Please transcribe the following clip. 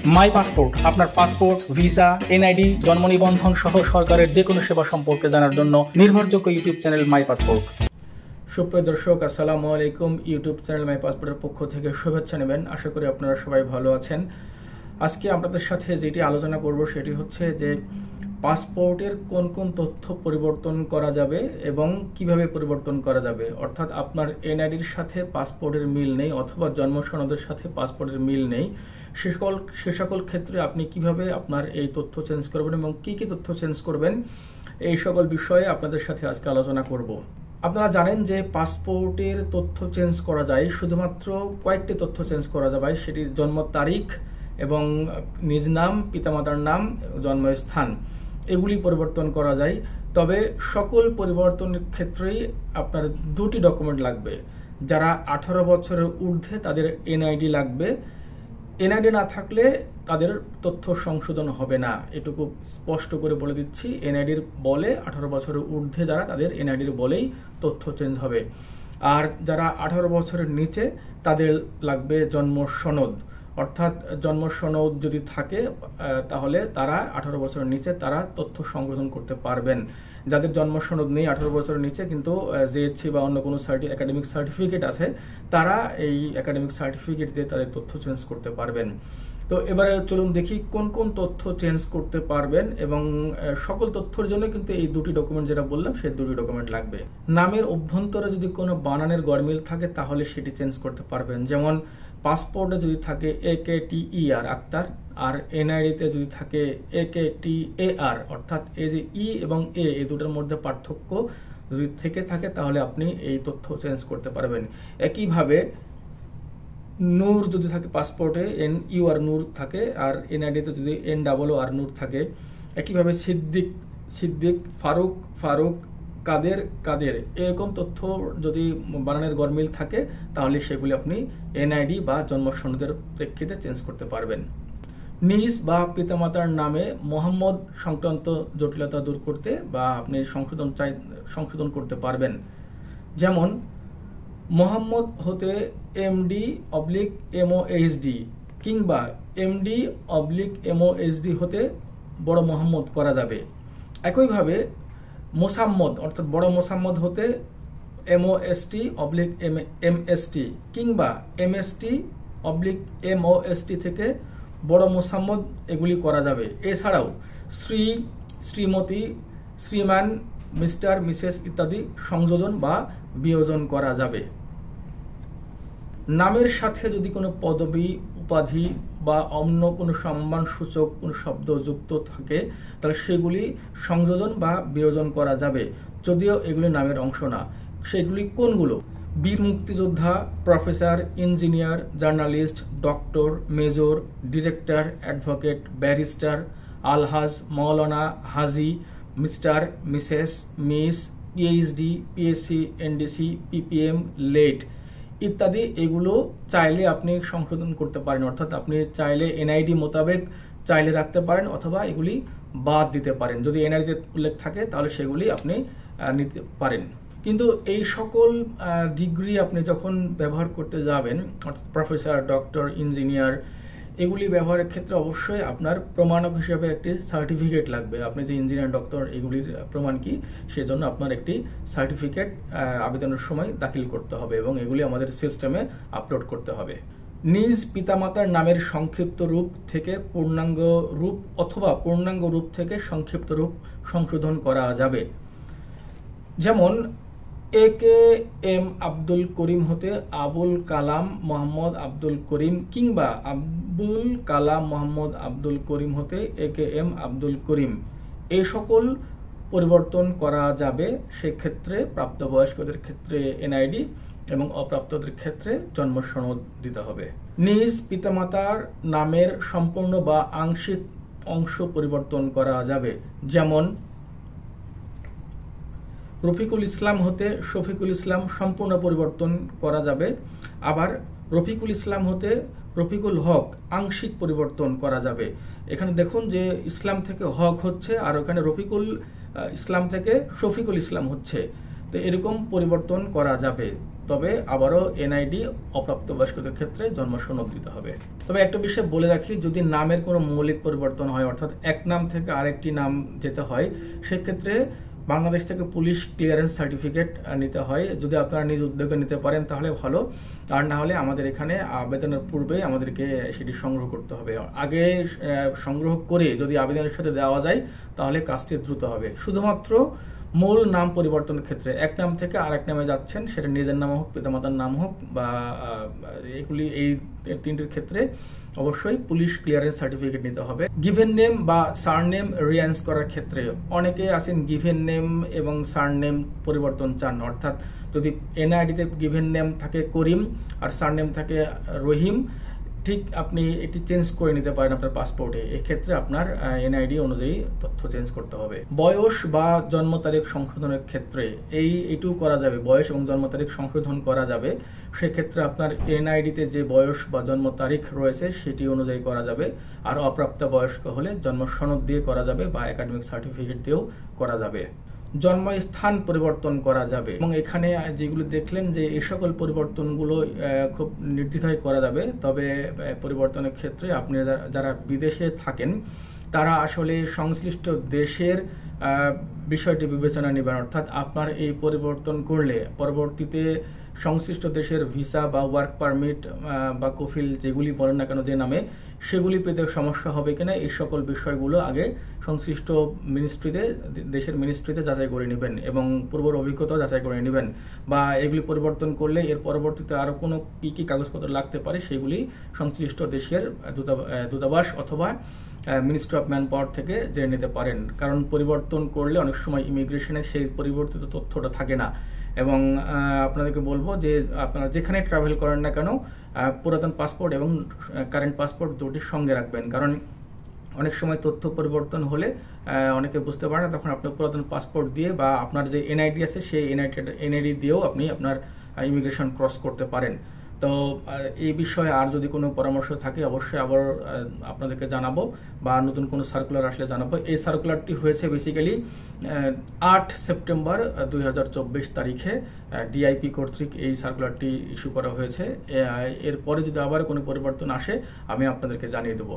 মাই passport আপনার passport, visa, NID, জন্ম নিবন্ধন সহ সরকারের যে কোনো সেবা সম্পর্কে জানার জন্য নির্ভরযোগ্য ইউটিউব চ্যানেল মাই পাসপোর্ট। সুপ্রিয় দর্শক, আসসালামু আলাইকুম। ইউটিউব চ্যানেল মাই পাসপোর্টের পক্ষ থেকে শুভেচ্ছা নেবেন। আশা করি আপনারা সবাই ভালো আছেন। আজকে আপনাদের সাথে যেটি আলোচনা করব সেটি হচ্ছে যে পাসপোর্টের কোন কোন তথ্য পরিবর্তন করা যাবে এবং কিভাবে পরিবর্তন করা যাবে। অর্থাৎ আপনার এনআইডির সাথে পাসপোর্টের মিল নেই অথবা জন্ম সনদের সাথে পাসপোর্টের মিল নেই, সে সকল ক্ষেত্রে আপনি কিভাবে আপনার এই তথ্য চেঞ্জ করবেন এবং কি কি তথ্য চেঞ্জ করবেন, এই সকল বিষয়ে আপনাদের সাথে আজকে আলোচনা করব। আপনারা জানেন যে পাসপোর্টের তথ্য চেঞ্জ করা যায়, শুধুমাত্র কয়েকটি তথ্য চেঞ্জ করা যাবে, সেটির জন্ম তারিখ এবং নিজ নাম, পিতামাতার নাম, জন্মস্থান, এগুলি পরিবর্তন করা যায়। তবে সকল পরিবর্তনের ক্ষেত্রেই আপনার দুটি ডকুমেন্ট লাগবে। যারা 18 বছরের ঊর্ধ্বে তাদের এনআইডি লাগবে। এনআইডি না থাকলে তাদের তথ্য সংশোধন হবে না, এটুকু স্পষ্ট করে বলে দিচ্ছি। এনআইডির বলে 18 বছরের ঊর্ধ্বে যারা, তাদের এনআইডির বলেই তথ্য চেঞ্জ হবে। আর যারা 18 বছরের নিচে তাদের লাগবে জন্ম সনদ। অর্থাৎ জন্ম সনদ যদি থাকে তাহলে তারা 18 বছরের নিচে তারা তথ্য সংশোধন করতে পারবেন। যাদের জন্ম সনদ নেই 18 বছরের নিচে, কিন্তু জিএসসি বা অন্য কোনো একাডেমিক সার্টিফিকেট আছে, তারা এই একাডেমিক সার্টিফিকেট দিয়ে তাদের তথ্য চেঞ্জ করতে পারবেন। তো এবারে চলুন দেখি কোন কোন তথ্য চেঞ্জ করতে পারবেন, এবং সকল তথ্যের জন্য কিন্তু এই দুটি ডকুমেন্ট যেটা বললাম সেই দুটি ডকুমেন্ট লাগবে। নামের অভ্যন্তরে যদি কোনো বানানের গরমিল থাকে তাহলে সেটি চেঞ্জ করতে পারবেন। যেমন পাসপোর্টে যদি থাকে AKTER আক্তার, আর এনআইডিতে যদি থাকে AKTAR, অর্থাৎ এই যে ই এবং এ, এই দুটোর মধ্যে পার্থক্য যদি থেকে থাকে তাহলে আপনি এই তথ্য চেঞ্জ করতে পারবেন। একইভাবে নূর যদি থাকে পাসপোর্টে NUR নূর থাকে, আর এনআইডিতে যদি NOOR নূর থাকে। একইভাবে সিদ্দিক, ফারুক, কাদের এরকম তথ্য যদি বানানের গরমিল থাকে তাহলে সেগুলি আপনি এনআইডি বা জন্ম সনদের প্রেক্ষিতে চেঞ্জ করতে পারবেন। নিজ বা পিতামাতার নামে মোহাম্মদ সংক্রান্ত জটিলতা দূর করতে বা আপনি সংশোধন করতে পারবেন। যেমন মোহাম্মদ হতে MD/MOHD কিংবা MD/MOHD হতে বড় মোহাম্মদ করা যাবে। একইভাবে মোসাম্মদ অর্থাৎ বড় মোসাম্মদ হতে MOST/MST কিংবা MST/MOST থেকে বড় মোসাম্মদ, এগুলি করা যাবে। এছাড়াও শ্রী, শ্রীমতী, শ্রীমান, মিস্টার, মিসেস ইত্যাদি সংযোজন বা বিয়োজন করা যাবে। নামের সাথে যদি কোনো পদবি, উপাধি বা অন্য কোনো সম্মানসূচক কোনো শব্দ যুক্ত থাকে তাহলে সেগুলি সংযোজন বা বিয়োজন করা যাবে, যদিও এগুলি নামের অংশ না। সেগুলি কোনগুলো? বীর মুক্তিযোদ্ধা, professor, engineer, journalist, doctor, major, director, advocate, barrister, আলহাজ, মাওলানা, হাজি, mister, missus, miss, PhD, PSc, NDC, PPM, late ইত্যাদি। এগুলো চাইলে আপনি সংশোধন করতে পারেন, অর্থাৎ আপনি চাইলে এনআইডি মোতাবেক চাইলে রাখতে পারেন অথবা এগুলি বাদ দিতে পারেন। যদি এনআইডিতে উল্লেখ থাকে তাহলে সেগুলি আপনি নিতে পারেন। কিন্তু এই সকল ডিগ্রি আপনি যখন ব্যবহার করতে যাবেন, অর্থাৎ প্রফেসর, ডক্টর, ইঞ্জিনিয়ার, এগুলি ব্যবহারের ক্ষেত্রে অবশ্যই আপনার প্রমাণক হিসেবে একটি সার্টিফিকেট লাগবে। আপনি যে ইঞ্জিনিয়ার, ডক্টর, এগুলির প্রমাণ কি, সেজন্য আপনার একটি সার্টিফিকেট আবেদনের সময় দাখিল করতে হবে এবং এগুলি আমাদের সিস্টেমে আপলোড করতে হবে। নিজ পিতামাতার নামের সংক্ষিপ্ত রূপ থেকে পূর্ণাঙ্গ রূপ অথবা পূর্ণাঙ্গ রূপ থেকে সংক্ষিপ্ত রূপ সংশোধন করা যাবে। যেমন AKM আব্দুল করিম হতে আবুল কালাম মোহাম্মদ আব্দুল করিম কিংবা আবুল কালাম মোহাম্মদ আব্দুল করিম হতে AKM আব্দুল করিম, এই সকল পরিবর্তন করা যাবে। সেক্ষেত্রে প্রাপ্তবয়স্কদের ক্ষেত্রে এনআইডি এবং অপ্রাপ্তদের ক্ষেত্রে জন্ম সনদ দিতে হবে। নিজ পিতামাতার নামের সম্পূর্ণ বা আংশিক অংশ পরিবর্তন করা যাবে। যেমন রফিকুল ইসলাম হতে শফিকুল ইসলাম সম্পূর্ণ পরিবর্তন করা যাবে। আবার রফিকুল ইসলাম হতে রফিকুল হক আংশিক পরিবর্তন করা যাবে। এখানে দেখুন যে ইসলাম থেকে হক হচ্ছে, আর ওখানে রফিকুল ইসলাম থেকে শফিকুল ইসলাম হচ্ছে। তো এরকম পরিবর্তন করা যাবে। তবে আবারও এনআইডি অপ্রাপ্তবয়স্কদের ক্ষেত্রে জন্ম সনদ দিতে হবে। তবে একটা বিষয় বলে রাখি, যদি নামের কোনো মৌলিক পরিবর্তন হয়, অর্থাৎ এক নাম থেকে আরেকটি নাম যেতে হয়, সেক্ষেত্রে বাংলাদেশ থেকে পুলিশ ক্লিয়ারেন্স সার্টিফিকেট নিতে হয়। যদি আপনারা নিজ উদ্যোগে নিতে পারেন তাহলে ভালো, আর না হলে আমাদের এখানে আবেদনের পূর্বে আমাদেরকে সেটি সংগ্রহ করতে হবে। আগে সংগ্রহ করে যদি আবেদনের সাথে দেওয়া যায় তাহলে কাজটি দ্রুত হবে। শুধুমাত্র মূল নাম পরিবর্তনের ক্ষেত্রে এক নাম থেকে আরেক নামে যাচ্ছেন, সেটা নিজের নাম হোক, পিতামাতার নাম হোক, বা এই তিনটির ক্ষেত্রে অবশ্যই পুলিশ ক্লিয়ারেন্স সার্টিফিকেট নিতে হবে। গিভেন নেম বা সারনেম রিয়ান্স করার ক্ষেত্রে অনেকে আছেন গিভেন নেম এবং সারনেম পরিবর্তন চান, অর্থাৎ যদি এনআইডিতে গিভেন নেম থাকে করিম আর সারনেম থাকে রহিম, ঠিক আপনি এটি চেঞ্জ করে নিতে পারেন আপনার পাসপোর্টে। এক্ষেত্রে আপনার এনআইডি অনুযায়ী তথ্য চেঞ্জ করতে হবে। বয়স বা জন্ম তারিখ সংশোধনের ক্ষেত্রে এইটুকু করা যাবে, বয়স এবং জন্ম তারিখ সংশোধন করা যাবে। সেক্ষেত্রে আপনার এনআইডিতে যে বয়স বা জন্ম তারিখ রয়েছে সেটি অনুযায়ী করা যাবে। আর অপ্রাপ্তবয়স্ক হলে জন্ম সনদ দিয়ে করা যাবে বা একাডেমিক সার্টিফিকেট দিয়েও করা যাবে। জন্মস্থান পরিবর্তন করা যাবে, এবং এখানে যেগুলো দেখলেন যে এই সকল পরিবর্তনগুলো খুব নির্দ্বিধায় করা যাবে। তবে পরিবর্তনের ক্ষেত্রে আপনি যারা বিদেশে থাকেন তারা আসলে সংশ্লিষ্ট দেশের বিষয়টি বিবেচনা নেবেন, অর্থাৎ আপনার এই পরিবর্তন করলে পরবর্তীতে সংশ্লিষ্ট দেশের ভিসা বা ওয়ার্ক পারমিট বা কফিল যেগুলি বলেন না কেন যে নামে, সেগুলি পেতে সমস্যা হবে কিনা এই সকল বিষয়গুলো আগে সংশ্লিষ্ট দেশের মিনিস্ট্রিতে যাচাই করে নেবেন এবং পূর্বের অভিজ্ঞতা যাচাই করে নেবেন। বা এগুলি পরিবর্তন করলে এর পরবর্তীতে আরও কোনো কী কাগজপত্র লাগতে পারে সেগুলি সংশ্লিষ্ট দেশের দূতাবাস অথবা মিনিস্ট্রি অফ ম্যান পাওয়ার থেকে জেনে নিতে পারেন। কারণ পরিবর্তন করলে অনেক সময় ইমিগ্রেশনে সেই পরিবর্তিত তথ্যটা থাকে না। এবং আপনাদেরকে বলবো যে আপনারা যেখানে ট্রাভেল করেন না কেন পুরাতন পাসপোর্ট এবং কারেন্ট পাসপোর্ট দুটির সঙ্গে রাখবেন, কারণ অনেক সময় তথ্য পরিবর্তন হলে অনেকে বুঝতে পারে না, তখন আপনার পুরাতন পাসপোর্ট দিয়ে বা আপনার যে এনআইডি আছে সেই এনআইডি দিয়েও আপনি আপনার ইমিগ্রেশন ক্রস করতে পারেন। তো এই বিষয়ে আর যদি কোনো পরামর্শ থাকে অবশ্যই আবার আপনাদেরকে জানাবো, বা নতুন কোনো সার্কুলার আসলে জানাবো। এই সার্কুলারটি হয়েছে বেসিক্যালি 8 সেপ্টেম্বর 2024 তারিখে ডিআইপি কর্তৃক এই সার্কুলারটি ইস্যু করা হয়েছে। এরপরে যদি আবার কোনো পরিবর্তন আসে আমি আপনাদেরকে জানিয়ে দেবো।